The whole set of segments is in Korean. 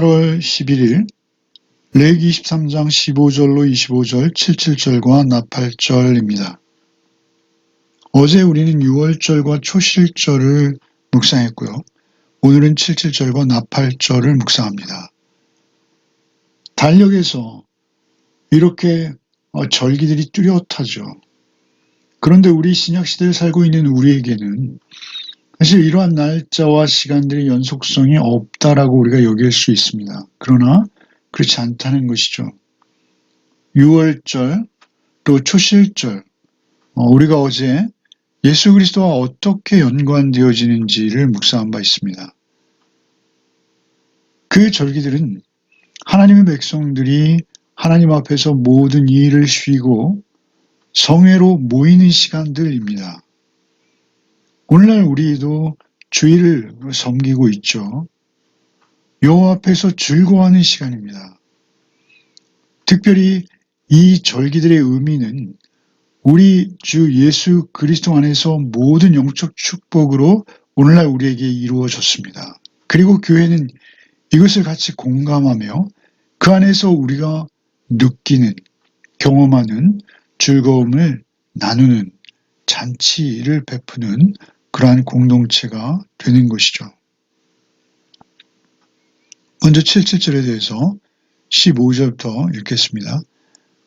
8월 11일 레위기 23장 15절로 25절 77절과 나팔절입니다. 어제 우리는 6월절과 초실절을 묵상했고요. 오늘은 77절과 나팔절을 묵상합니다. 달력에서 이렇게 절기들이 뚜렷하죠. 그런데 우리 신약시대를 살고 있는 우리에게는 사실 이러한 날짜와 시간들의 연속성이 없다라고 우리가 여길 수 있습니다. 그러나 그렇지 않다는 것이죠. 6월절 또 초실절 우리가 어제 예수 그리스도와 어떻게 연관되어지는지를 묵상한 바 있습니다. 그 절기들은 하나님의 백성들이 하나님 앞에서 모든 일을 쉬고 성회로 모이는 시간들입니다. 오늘날 우리도 주일을 섬기고 있죠. 여호와 앞에서 즐거워하는 시간입니다. 특별히 이 절기들의 의미는 우리 주 예수 그리스도 안에서 모든 영적 축복으로 오늘날 우리에게 이루어졌습니다. 그리고 교회는 이것을 같이 공감하며 그 안에서 우리가 느끼는, 경험하는 즐거움을 나누는 잔치를 베푸는 그러한 공동체가 되는 것이죠. 먼저 77절에 대해서 15절부터 읽겠습니다.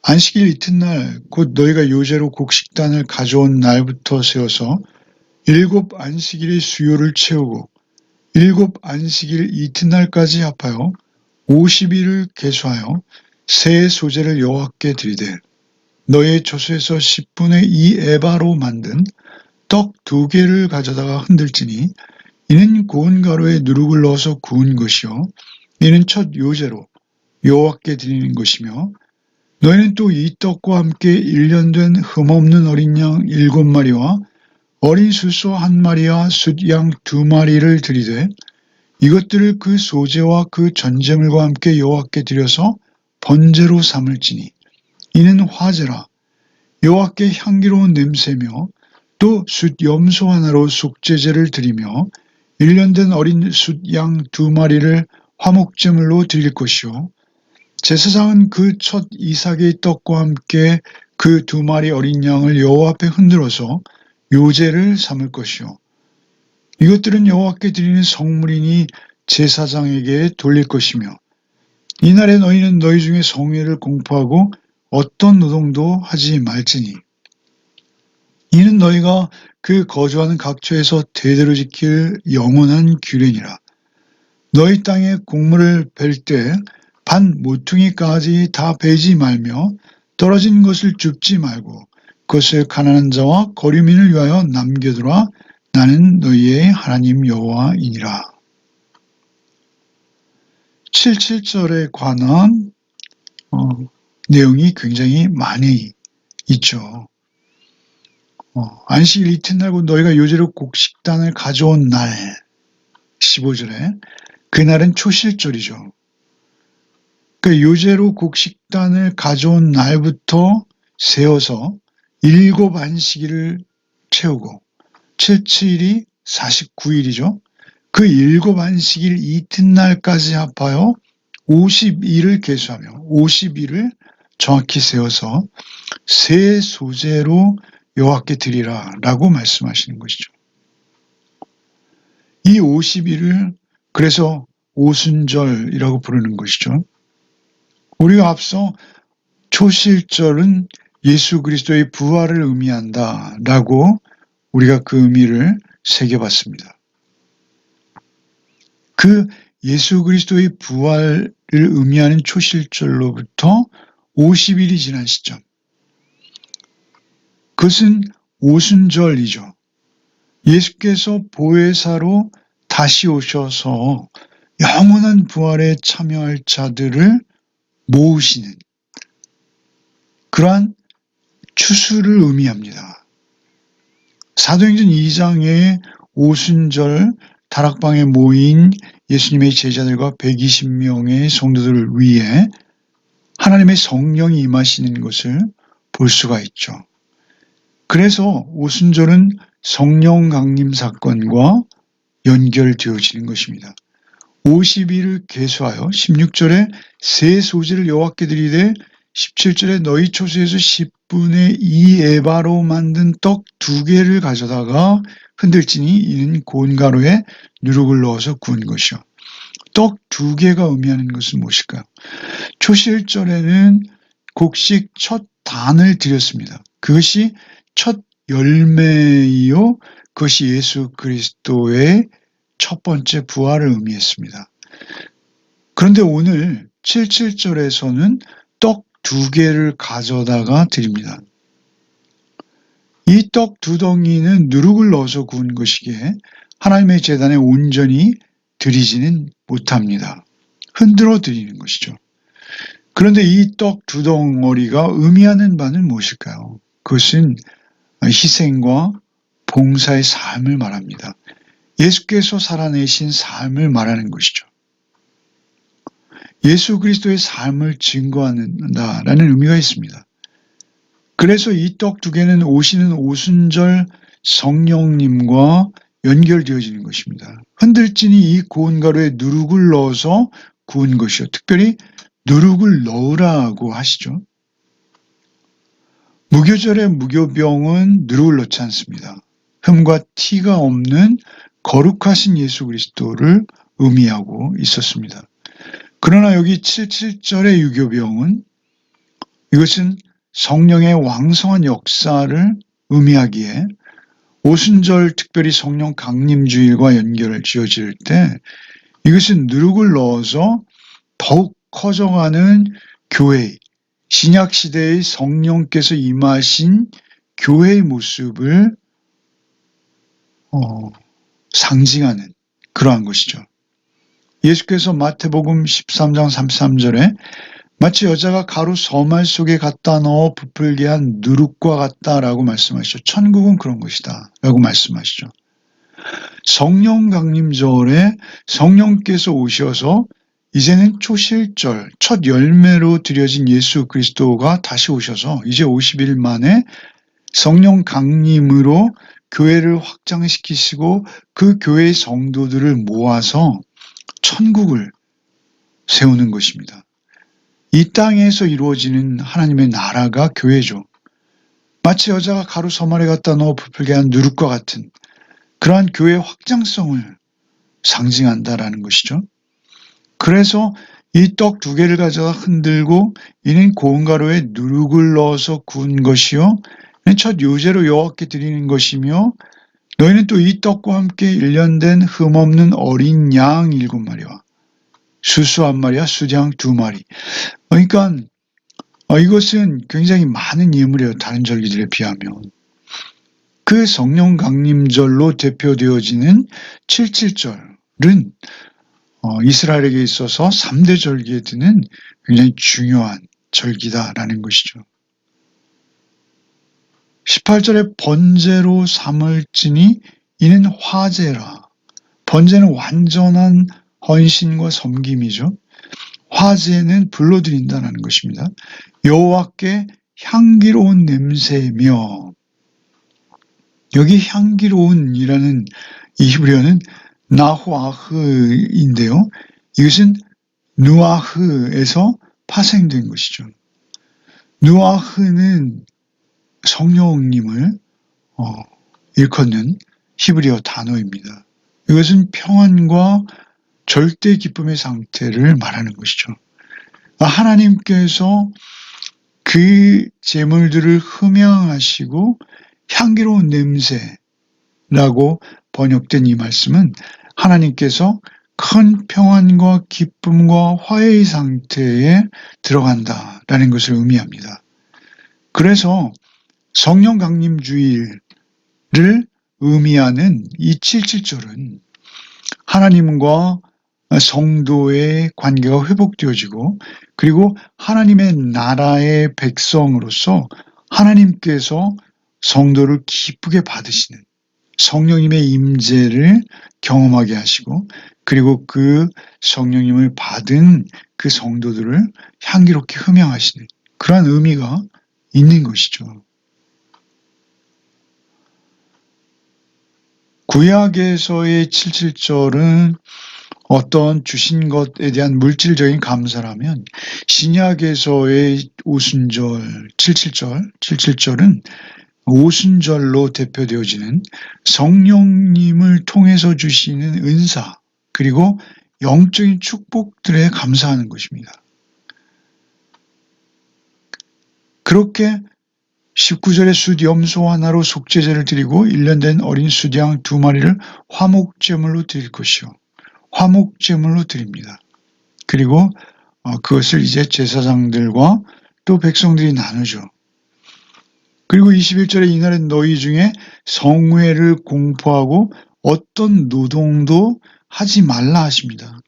안식일 이튿날 곧 너희가 요제로 곡식단을 가져온 날부터 세워서 7 안식일의 수요를 채우고 7 안식일 이튿날까지 합하여 50일을 계수하여 새 소재를 여호와께 드리되 너의 조수에서 10분의 2 에바로 만든 떡 2개를 가져다가 흔들지니 이는 고운 가루에 누룩을 넣어서 구운 것이요 이는 첫 요제로 여호와께 드리는 것이며 너희는 또 이 떡과 함께 1년 된 흠없는 어린 양 7마리와 어린 숫소 1마리와 숫양 2마리를 드리되 이것들을 그 소제와 그 전제물과 함께 여호와께 드려서 번제로 삼을지니 이는 화제라 여호와께 향기로운 냄새며 또 숫염소 하나로 속죄제를 드리며 1년 된 어린 숫양 2마리를 화목제물로 드릴 것이요 제사장은 그 첫 이삭의 떡과 함께 그 2마리 어린 양을 여호와 앞에 흔들어서 요제를 삼을 것이요 이것들은 여호와께 드리는 성물이니 제사장에게 돌릴 것이며 이날에 너희는 너희 중에 성회를 공포하고 어떤 노동도 하지 말지니 이는 너희가 그 거주하는 각처에서 대대로 지킬 영원한 규례니라. 너희 땅에 곡물을 벨 때 반 모퉁이까지 다 베지 말며 떨어진 것을 줍지 말고 그것을 가난한 자와 거류민을 위하여 남겨두라. 나는 너희의 하나님 여호와이니라. 77절에 관한 내용이 굉장히 많이 있죠. 안식일 이튿날고 너희가 요제로 곡식단을 가져온 날 15절에 그날은 초실절이죠. 그 요제로 곡식단을 가져온 날부터 세워서 7 안식일을 채우고 77일이 49일이죠. 그 7 안식일 이튿날까지 합하여 50일을 계수하며 50일을 정확히 세워서 새 소재로 여호와께 드리라 라고 말씀하시는 것이죠. 이 50일을 그래서 오순절이라고 부르는 것이죠. 우리가 앞서 초실절은 예수 그리스도의 부활을 의미한다 라고 우리가 그 의미를 새겨봤습니다. 그 예수 그리스도의 부활을 의미하는 초실절로부터 50일이 지난 시점. 그것은 오순절이죠. 예수께서 보혜사로 다시 오셔서 영원한 부활에 참여할 자들을 모으시는 그러한 추수를 의미합니다. 사도행전 2장의 오순절 다락방에 모인 예수님의 제자들과 120명의 성도들을 위해 하나님의 성령이 임하시는 것을 볼 수가 있죠. 그래서 오순절은 성령 강림 사건과 연결되어지는 것입니다. 50일을 계수하여 16절에 새 소재를 여호와께 드리되 17절에 너희 초소에서 10분의 2 에바로 만든 떡 2개를 가져다가 흔들지니 이는 고운 가루에 누룩을 넣어서 구운 것이요. 떡 2개가 의미하는 것은 무엇일까요? 초실절에는 곡식 첫 단을 드렸습니다. 그것이 첫 열매이요. 그것이 예수 그리스도의 첫 번째 부활을 의미했습니다. 그런데 오늘 77절에서는 떡 2개를 가져다가 드립니다. 이 떡 2덩이는 누룩을 넣어서 구운 것이기에 하나님의 제단에 온전히 드리지는 못합니다. 흔들어 드리는 것이죠. 그런데 이 떡 2덩어리가 의미하는 바는 무엇일까요? 그것은 희생과 봉사의 삶을 말합니다. 예수께서 살아내신 삶을 말하는 것이죠. 예수 그리스도의 삶을 증거한다라는 의미가 있습니다. 그래서 이 떡 2개는 오시는 오순절 성령님과 연결되어지는 것입니다. 흔들지니 이 고운 가루에 누룩을 넣어서 구운 것이요. 특별히 누룩을 넣으라고 하시죠. 무교절의 무교병은 누룩을 넣지 않습니다. 흠과 티가 없는 거룩하신 예수 그리스도를 의미하고 있었습니다. 그러나 여기 77절의 유교병은 이것은 성령의 왕성한 역사를 의미하기에 오순절 특별히 성령 강림주일과 연결을 지어질 때 이것은 누룩을 넣어서 더욱 커져가는 교회, 신약시대의 성령께서 임하신 교회의 모습을 상징하는 그러한 것이죠. 예수께서 마태복음 13장 33절에 마치 여자가 가루 서말 속에 갖다 넣어 부풀게 한 누룩과 같다라고 말씀하시죠. 천국은 그런 것이다 라고 말씀하시죠. 성령 강림절에 성령께서 오셔서 이제는 초실절, 첫 열매로 드려진 예수 그리스도가 다시 오셔서 이제 50일 만에 성령 강림으로 교회를 확장시키시고 그 교회의 성도들을 모아서 천국을 세우는 것입니다. 이 땅에서 이루어지는 하나님의 나라가 교회죠. 마치 여자가 가루 서말에 갖다 넣어 부풀게 한 누룩과 같은 그러한 교회의 확장성을 상징한다라는 것이죠. 그래서 이 떡 2개를 가져다 흔들고 이는 고운 가루에 누룩을 넣어서 구운 것이요 첫 요제로 여호와께 드리는 것이며 너희는 또 이 떡과 함께 1년 된 흠없는 어린 양 7마리와 수수 1마리와 수장 2마리. 그러니까 이것은 굉장히 많은 예물이에요. 다른 절기들에 비하면. 그 성령 강림절로 대표되어지는 77절은 이스라엘에게 있어서 3대 절기에 드는 굉장히 중요한 절기다라는 것이죠. 18절에 번제로 삼을지니 이는 화제라. 번제는 완전한 헌신과 섬김이죠. 화제는 불로 드린다는 것입니다. 여호와께 향기로운 냄새며 여기 향기로운이라는 이 히브리어는 나후아흐인데요. 이것은 누아흐에서 파생된 것이죠. 누아흐는 성령님을 일컫는 히브리어 단어입니다. 이것은 평안과 절대 기쁨의 상태를 말하는 것이죠. 하나님께서 그 제물들을 흠양하시고 향기로운 냄새라고 번역된 이 말씀은 하나님께서 큰 평안과 기쁨과 화해의 상태에 들어간다라는 것을 의미합니다. 그래서 성령 강림주일을 의미하는 이 77절은 하나님과 성도의 관계가 회복되어지고 그리고 하나님의 나라의 백성으로서 하나님께서 성도를 기쁘게 받으시는 성령님의 임재를 경험하게 하시고 그리고 그 성령님을 받은 그 성도들을 향기롭게 흠양하시는 그러한 의미가 있는 것이죠. 구약에서의 77절은 어떤 주신 것에 대한 물질적인 감사라면 신약에서의 오순절 77절은 오순절로 대표되어지는 성령님을 통해서 주시는 은사 그리고 영적인 축복들에 감사하는 것입니다. 그렇게 19절에 숫염소 하나로 속죄제를 드리고 1년 된 어린 숫양 2마리를 화목제물로 드릴 것이요. 화목제물로 드립니다. 그리고 그것을 이제 제사장들과 또 백성들이 나누죠. 그리고 21절에 이날은 너희 중에 성회를 공포하고 어떤 노동도 하지 말라 하십니다.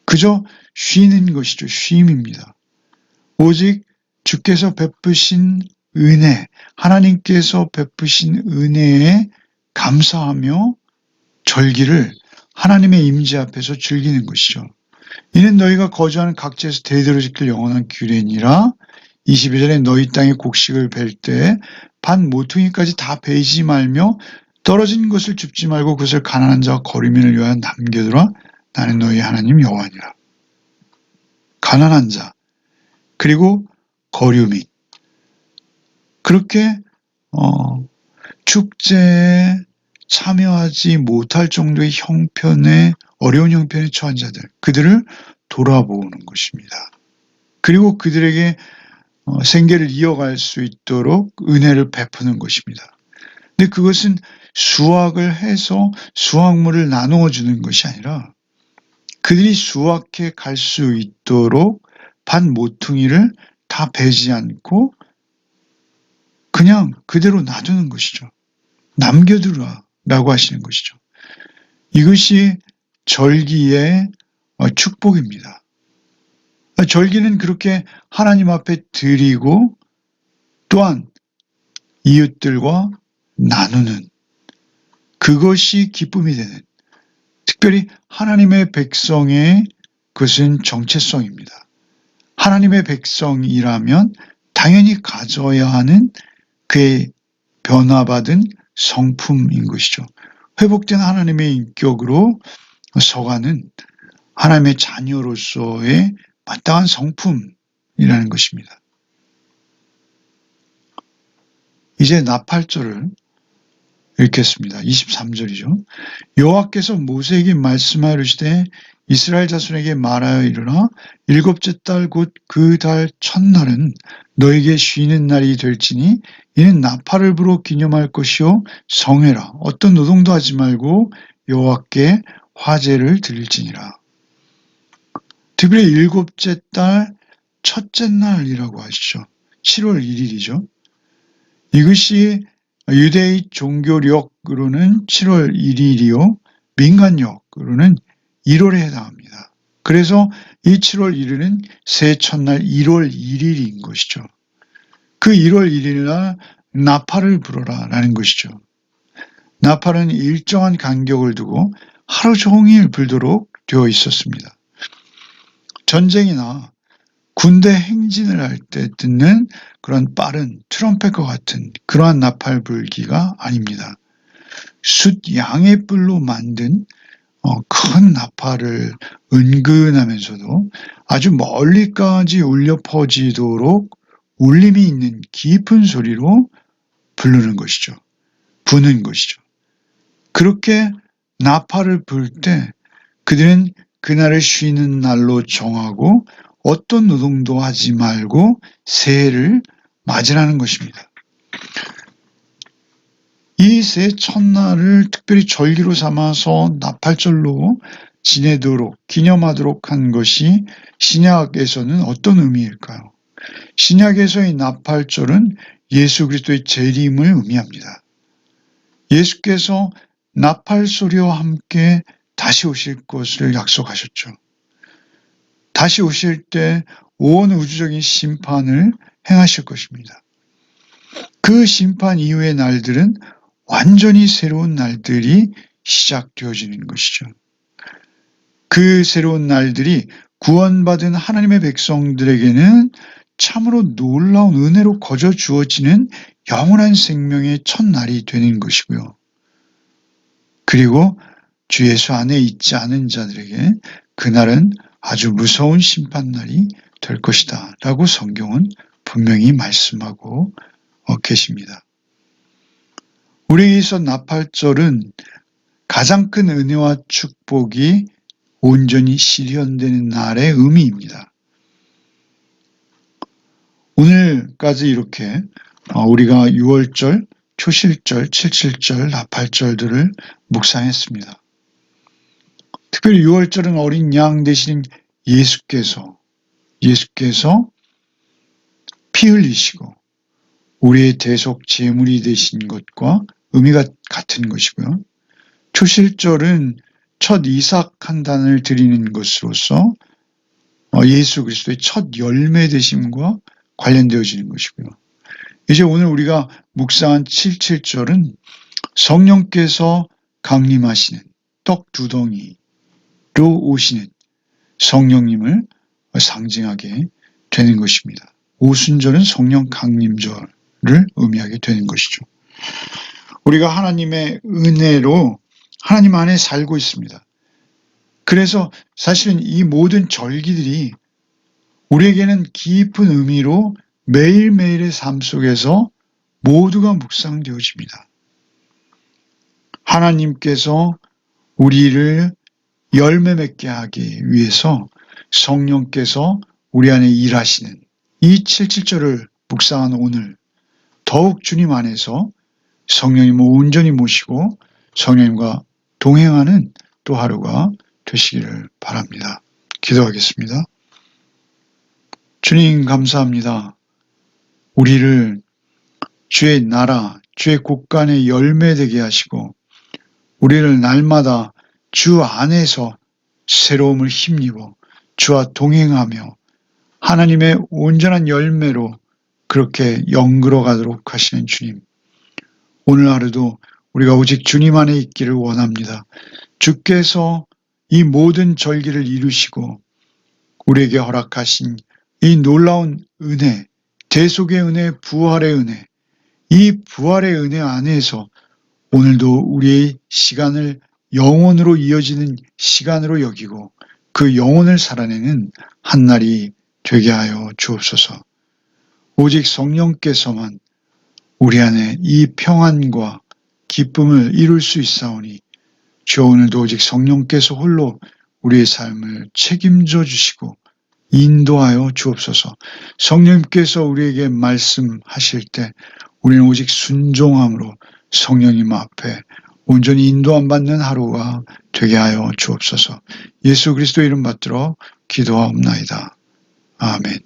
그저 쉬는 것이죠. 쉼입니다. 오직 주께서 베푸신 은혜, 하나님께서 베푸신 은혜에 감사하며 절기를 하나님의 임재 앞에서 즐기는 것이죠. 이는 너희가 거주하는 각지에서 대대로 지킬 영원한 규례니라. 22절에 너희 땅에 곡식을 벨 때 반 모퉁이까지 다 베지 말며 떨어진 것을 줍지 말고 그것을 가난한 자와 거류민을 위하여 남겨두라. 나는 너희 하나님 여호와니라. 가난한 자 그리고 거류민 그렇게 축제에 참여하지 못할 정도의 어려운 형편에 처한 자들 그들을 돌아보는 것입니다. 그리고 그들에게 생계를 이어갈 수 있도록 은혜를 베푸는 것입니다. 근데 그것은 수확을 해서 수확물을 나누어 주는 것이 아니라 그들이 수확해 갈 수 있도록 반 모퉁이를 다 베지 않고 그냥 그대로 놔두는 것이죠. 남겨두라라고 하시는 것이죠. 이것이 절기의 축복입니다. 절기는 그렇게 하나님 앞에 드리고 또한 이웃들과 나누는 그것이 기쁨이 되는 특별히 하나님의 백성의 그것은 정체성입니다. 하나님의 백성이라면 당연히 가져야 하는 그의 변화받은 성품인 것이죠. 회복된 하나님의 인격으로 서가는 하나님의 자녀로서의 마땅한 성품이라는 것입니다. 이제 나팔절을 읽겠습니다. 23절이죠. 여호와께서 모세에게 말씀하여 이르시되 이스라엘 자손에게 말하여 이르라 일곱째 달 곧 그 달 첫날은 너에게 쉬는 날이 될지니 이는 나팔을 불어 기념할 것이요 성회라 어떤 노동도 하지 말고 여호와께 화제를 드릴지니라. 특별히 일곱째 달 첫째 날이라고 하시죠. 7월 1일이죠. 이것이 유대의 종교력으로는 7월 1일이요. 민간력으로는 1월에 해당합니다. 그래서 이 7월 1일은 새해 첫날 1월 1일인 것이죠. 그 1월 1일날 나팔을 불어라 라는 것이죠. 나팔은 일정한 간격을 두고 하루 종일 불도록 되어 있었습니다. 전쟁이나 군대 행진을 할 때 듣는 그런 빠른 트럼펫과 같은 그러한 나팔 불기가 아닙니다. 숫 양의 뿔로 만든 큰 나팔을 은근하면서도 아주 멀리까지 울려 퍼지도록 울림이 있는 깊은 소리로 부르는 것이죠. 부는 것이죠. 그렇게 나팔을 불 때 그들은 그날을 쉬는 날로 정하고 어떤 노동도 하지 말고 새해를 맞으라는 것입니다. 이 새해 첫날을 특별히 절기로 삼아서 나팔절로 지내도록 기념하도록 한 것이 신약에서는 어떤 의미일까요? 신약에서의 나팔절은 예수 그리스도의 재림을 의미합니다. 예수께서 나팔 소리와 함께 다시 오실 것을 약속하셨죠. 다시 오실 때 온 우주적인 심판을 행하실 것입니다. 그 심판 이후의 날들은 완전히 새로운 날들이 시작되어지는 것이죠. 그 새로운 날들이 구원받은 하나님의 백성들에게는 참으로 놀라운 은혜로 거저 주어지는 영원한 생명의 첫날이 되는 것이고요. 그리고 주 예수 안에 있지 않은 자들에게 그날은 아주 무서운 심판날이 될 것이다 라고 성경은 분명히 말씀하고 계십니다. 우리에게 있어 나팔절은 가장 큰 은혜와 축복이 온전히 실현되는 날의 의미입니다. 오늘까지 이렇게 우리가 6월절, 초실절, 칠칠절, 나팔절들을 묵상했습니다. 특별히 6월절은 어린 양 되신 예수께서 피 흘리시고 우리의 대속 제물이 되신 것과 의미가 같은 것이고요. 초실절은 첫 이삭 한 단을 드리는 것으로서 예수 그리스도의 첫 열매 되심과 관련되어지는 것이고요. 이제 오늘 우리가 묵상한 77절은 성령께서 강림하시는 떡 두 덩이로 오시는 성령님을 상징하게 되는 것입니다. 오순절은 성령 강림절을 의미하게 되는 것이죠. 우리가 하나님의 은혜로 하나님 안에 살고 있습니다. 그래서 사실은 이 모든 절기들이 우리에게는 깊은 의미로 매일매일의 삶 속에서 모두가 묵상되어집니다. 하나님께서 우리를 열매 맺게 하기 위해서 성령께서 우리 안에 일하시는 이 77절을 묵상한 오늘 더욱 주님 안에서 성령님을 온전히 모시고 성령님과 동행하는 또 하루가 되시기를 바랍니다. 기도하겠습니다. 주님 감사합니다. 우리를 주의 나라, 주의 곳간에 열매되게 하시고 우리를 날마다 주 안에서 새로움을 힘입어 주와 동행하며 하나님의 온전한 열매로 그렇게 영그러 가도록 하시는 주님. 오늘 하루도 우리가 오직 주님 안에 있기를 원합니다. 주께서 이 모든 절기를 이루시고 우리에게 허락하신 이 놀라운 은혜, 대속의 은혜, 부활의 은혜, 이 부활의 은혜 안에서 오늘도 우리의 시간을 영원으로 이어지는 시간으로 여기고 그 영혼을 살아내는 한날이 되게 하여 주옵소서. 오직 성령께서만 우리 안에 이 평안과 기쁨을 이룰 수 있사오니 주 오늘도 오직 성령께서 홀로 우리의 삶을 책임져 주시고 인도하여 주옵소서. 성령님께서 우리에게 말씀하실 때 우리는 오직 순종함으로 성령님 앞에 온전히 인도함 받는 하루가 되게 하여 주옵소서. 예수 그리스도 이름 받들어 기도하옵나이다. 아멘.